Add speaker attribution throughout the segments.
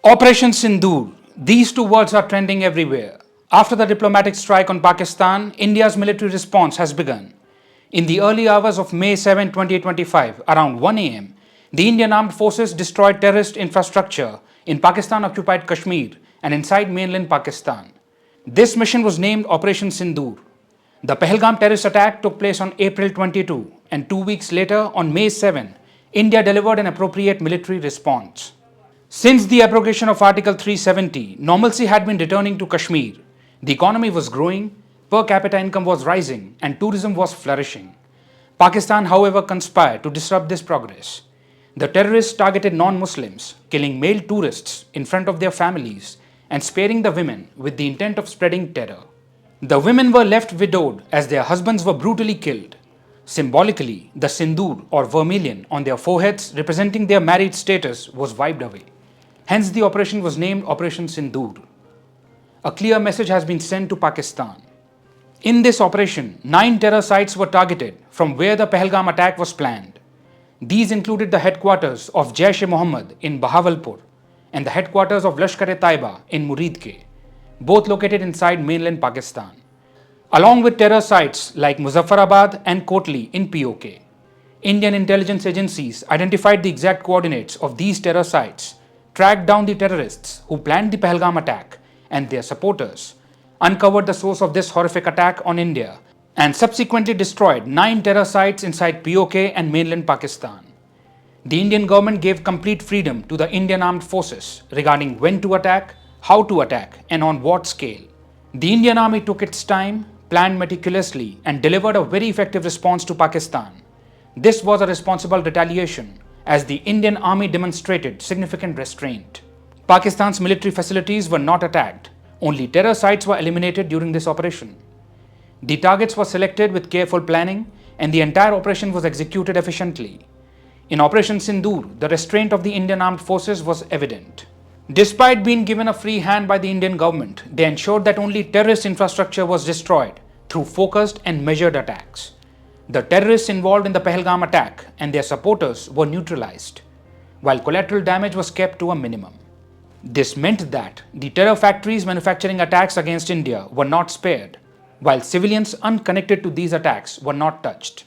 Speaker 1: Operation Sindoor. These two words are trending everywhere. After the diplomatic strike on Pakistan, India's military response has begun. In the early hours of May 7, 2025, around 1 am, the Indian Armed Forces destroyed terrorist infrastructure in Pakistan-occupied Kashmir and inside mainland Pakistan. This mission was named Operation Sindoor. The pahalgam terrorist attack took place on April 22, and 2 weeks later, on May 7, India delivered an appropriate military response. Since the abrogation of Article 370, normalcy had been returning to Kashmir. The economy was growing, per capita income was rising, and tourism was flourishing. Pakistan, however, conspired to disrupt this progress. The terrorists targeted non-Muslims, killing male tourists in front of their families and sparing the women with the intent of spreading terror. The women were left widowed as their husbands were brutally killed. Symbolically, the sindoor or vermilion on their foreheads representing their married status was wiped away. Hence, the operation was named Operation Sindoor. A clear message has been sent to Pakistan. In this operation, 9 terror sites were targeted from where the Pahalgam attack was planned. These included the headquarters of Jaish-e-Mohammed in Bahawalpur and the headquarters of Lashkar-e-Taiba in Muridke, both located inside mainland Pakistan, along with terror sites like Muzaffarabad and Kotli in POK. Indian intelligence agencies identified the exact coordinates of these terror sites, tracked down the terrorists who planned the Pahalgam attack and their supporters, uncovered the source of this horrific attack on India, and subsequently destroyed 9 terror sites inside POK and mainland Pakistan. The Indian government gave complete freedom to the Indian Armed Forces regarding when to attack, how to attack, and on what scale. The Indian Army took its time, planned meticulously, and delivered a very effective response to Pakistan. This was a responsible retaliation, as the Indian Army demonstrated significant restraint. Pakistan's military facilities were not attacked. Only terror sites were eliminated during this operation. The targets were selected with careful planning, and the entire operation was executed efficiently. In Operation Sindoor, the restraint of the Indian Armed Forces was evident. Despite being given a free hand by the Indian government, they ensured that only terrorist infrastructure was destroyed through focused and measured attacks. The terrorists involved in the Pahalgam attack and their supporters were neutralized, while collateral damage was kept to a minimum. This meant that the terror factories manufacturing attacks against India were not spared, while civilians unconnected to these attacks were not touched.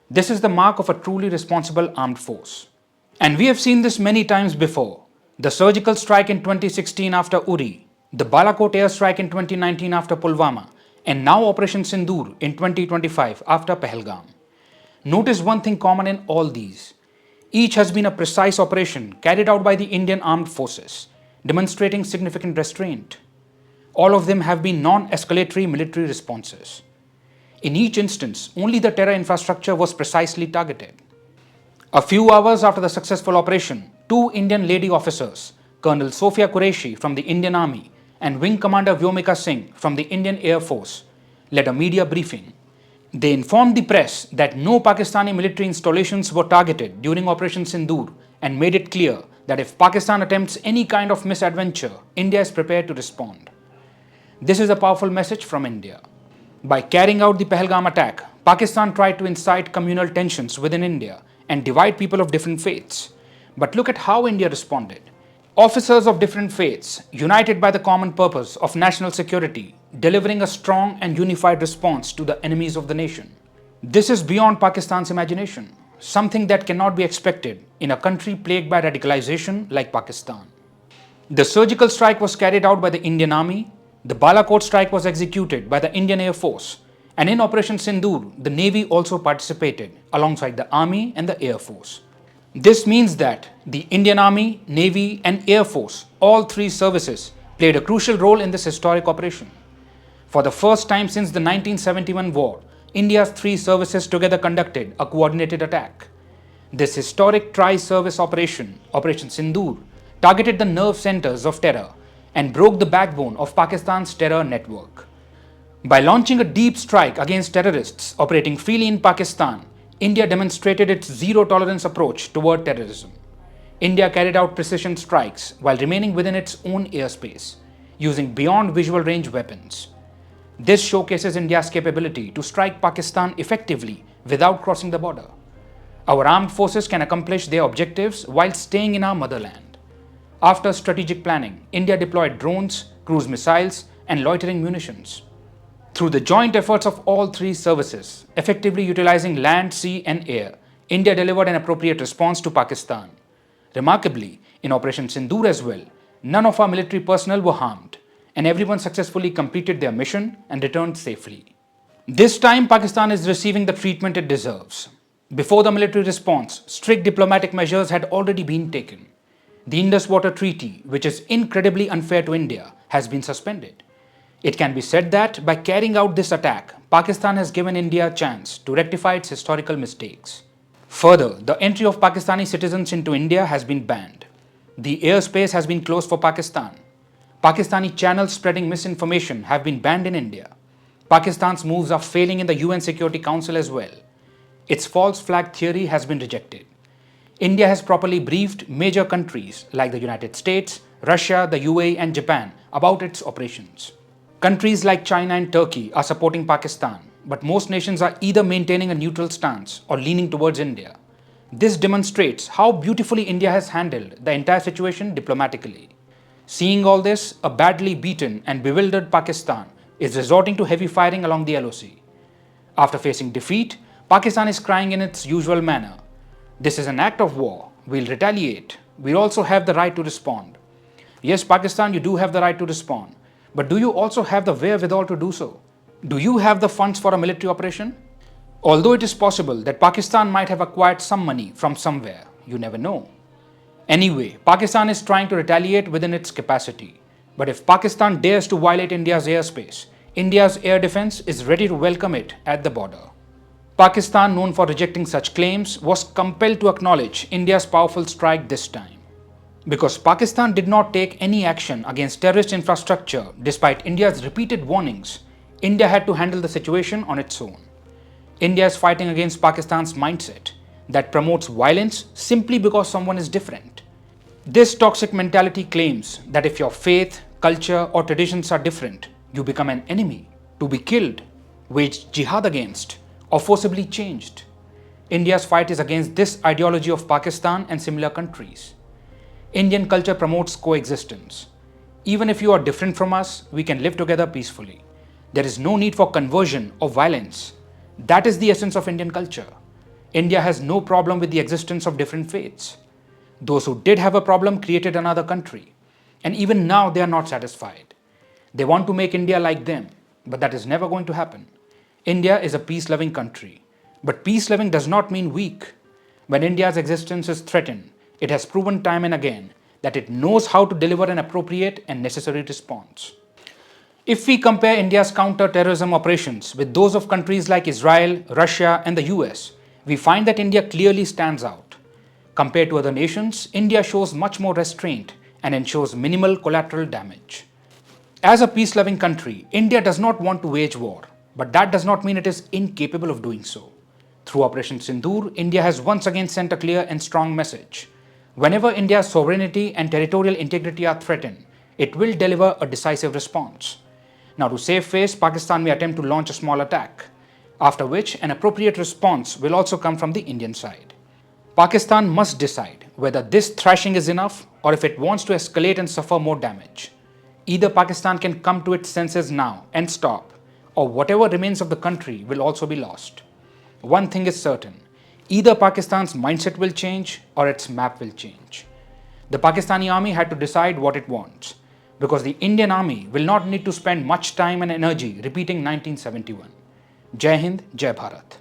Speaker 1: This is the mark of a truly responsible armed force. And we have seen this many times before. The surgical strike in 2016 after Uri, the Balakot airstrike in 2019 after Pulwama, and now Operation Sindoor in 2025 after Pahalgam. Notice one thing common in all these. Each has been a precise operation carried out by the Indian Armed Forces, demonstrating significant restraint. All of them have been non-escalatory military responses. In each instance, only the terror infrastructure was precisely targeted. A few hours after the successful operation, 2 Indian lady officers, Colonel Sofia Qureshi from the Indian Army and Wing Commander Vyomika Singh from the Indian Air Force, led a media briefing. They informed the press that no Pakistani military installations were targeted during Operation Sindoor and made it clear that if Pakistan attempts any kind of misadventure, India is prepared to respond. This is a powerful message from India. By carrying out the Pahalgam attack, Pakistan tried to incite communal tensions within India and divide people of different faiths. But look at how India responded. Officers of different faiths, united by the common purpose of national security, delivering a strong and unified response to the enemies of the nation. This is beyond Pakistan's imagination, something that cannot be expected in a country plagued by radicalization like Pakistan. The surgical strike was carried out by the Indian Army, the Balakot strike was executed by the Indian Air Force, and in Operation Sindoor, the Navy also participated alongside the Army and the Air Force. This means that the Indian Army, Navy, and Air Force, all 3 services, played a crucial role in this historic operation. For the first time since the 1971 war, India's 3 services together conducted a coordinated attack. This historic tri-service operation, Operation Sindoor, targeted the nerve centers of terror and broke the backbone of Pakistan's terror network. By launching a deep strike against terrorists operating freely in Pakistan, India demonstrated its zero-tolerance approach toward terrorism. India carried out precision strikes while remaining within its own airspace, using beyond visual range weapons. This showcases India's capability to strike Pakistan effectively without crossing the border. Our armed forces can accomplish their objectives while staying in our motherland. After strategic planning, India deployed drones, cruise missiles, and loitering munitions. Through the joint efforts of all three services, effectively utilizing land, sea, and air, India delivered an appropriate response to Pakistan. Remarkably, in Operation Sindoor as well, none of our military personnel were harmed, and everyone successfully completed their mission and returned safely. This time, Pakistan is receiving the treatment it deserves. Before the military response, strict diplomatic measures had already been taken. The Indus Water Treaty, which is incredibly unfair to India, has been suspended. It can be said that by carrying out this attack, Pakistan has given India a chance to rectify its historical mistakes. Further, the entry of Pakistani citizens into India has been banned. The airspace has been closed for Pakistan. Pakistani channels spreading misinformation have been banned in India. Pakistan's moves are failing in the UN Security Council as well. Its false flag theory has been rejected. India has properly briefed major countries like the United States, Russia, the UAE, and Japan about its operations. Countries like China and Turkey are supporting Pakistan, but most nations are either maintaining a neutral stance or leaning towards India. This demonstrates how beautifully India has handled the entire situation diplomatically. Seeing all this, a badly beaten and bewildered Pakistan is resorting to heavy firing along the LOC. After facing defeat, Pakistan is crying in its usual manner. This is an act of war. We'll retaliate. We also have the right to respond. Yes, Pakistan, you do have the right to respond. But do you also have the wherewithal to do so? Do you have the funds for a military operation? Although it is possible that Pakistan might have acquired some money from somewhere, you never know. Anyway, Pakistan is trying to retaliate within its capacity. But if Pakistan dares to violate India's airspace, India's air defense is ready to welcome it at the border. Pakistan, known for rejecting such claims, was compelled to acknowledge India's powerful strike this time. Because Pakistan did not take any action against terrorist infrastructure despite India's repeated warnings, India had to handle the situation on its own. India is fighting against Pakistan's mindset that promotes violence simply because someone is different. This toxic mentality claims that if your faith, culture, or traditions are different, you become an enemy, to be killed, waged jihad against, or forcibly changed. India's fight is against this ideology of Pakistan and similar countries. Indian culture promotes coexistence. Even if you are different from us, we can live together peacefully. There is no need for conversion or violence. That is the essence of Indian culture. India has no problem with the existence of different faiths. Those who did have a problem created another country. And even now they are not satisfied. They want to make India like them, but that is never going to happen. India is a peace-loving country, but peace-loving does not mean weak. When India's existence is threatened, it has proven time and again that it knows how to deliver an appropriate and necessary response. If we compare India's counter-terrorism operations with those of countries like Israel, Russia, and the US, we find that India clearly stands out. Compared to other nations, India shows much more restraint and ensures minimal collateral damage. As a peace-loving country, India does not want to wage war. But that does not mean it is incapable of doing so. Through Operation Sindoor, India has once again sent a clear and strong message. Whenever India's sovereignty and territorial integrity are threatened, it will deliver a decisive response. Now, to save face, Pakistan may attempt to launch a small attack, after which an appropriate response will also come from the Indian side. Pakistan must decide whether this thrashing is enough or if it wants to escalate and suffer more damage. Either Pakistan can come to its senses now and stop, or whatever remains of the country will also be lost. One thing is certain, either Pakistan's mindset will change or its map will change. The Pakistani army had to decide what it wants, because the Indian army will not need to spend much time and energy repeating 1971. Jai Hind, Jai Bharat.